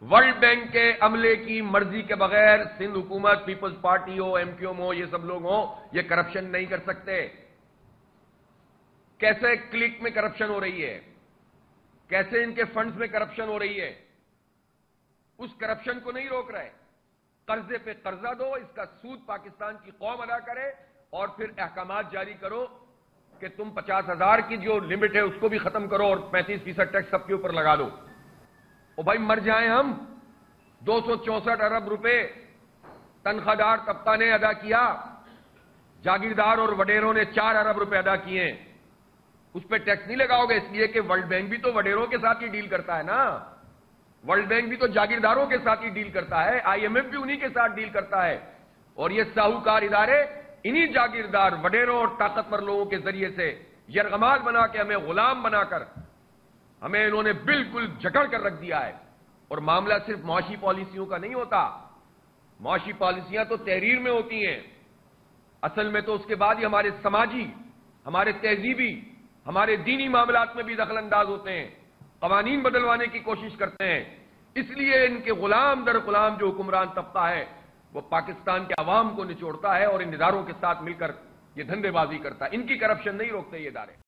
World bank के अमले की मर्जी के बगैर सिंध हुकूमत, पीपल्स पार्टी हो, एमक्यूएम हो, ये सब लोग हो, ये करप्शन नहीं कर सकते। कैसे क्लिक में करप्शन हो रही है, कैसे इनके फंड्स में करप्शन हो रही है, उस करप्शन को नहीं रोक रहे। कर्जे पे कर्जा दो, इसका सूद पाकिस्तान की कौम अदा करे और फिर अहकामात जारी करो कि तुम 50,000 की जो लिमिट है उसको भी खत्म करो और 35% टैक्स सबके ऊपर लगा दो। ओ भाई मर जाएं हम। 264 अरब रुपए तनख्वाहदार तबका ने अदा किया, जागीरदार और वडेरों ने 4 अरब रुपए अदा किए। उस पर टैक्स नहीं लगाओगे इसलिए कि वर्ल्ड बैंक भी तो वडेरों के साथ ही डील करता है ना, वर्ल्ड बैंक भी तो जागीरदारों के साथ ही डील करता है, आईएमएफ भी उन्हीं के साथ डील करता है। और ये साहूकार इदारे इन्हीं जागीरदार, वडेरों और ताकतवर लोगों के जरिए से यरगमाल बना के, हमें गुलाम बनाकर, हमें इन्होंने बिल्कुल जकड़ कर रख दिया है। और मामला सिर्फ मुआशी पॉलिसियों का नहीं होता। मुआशी पॉलिसियां तो तहरीर में होती हैं, असल में तो उसके बाद ही हमारे समाजी, हमारे तहजीबी, हमारे दीनी मामलात में भी दखल अंदाज होते हैं, कवानीन बदलवाने की कोशिश करते हैं। इसलिए इनके गुलाम दर गुलाम जो हुक्मरान तबका है वो पाकिस्तान के अवाम को निचोड़ता है और इन इदारों के साथ मिलकर ये धंधेबाजी करता है। इनकी करप्शन नहीं रोकते ये इदारे।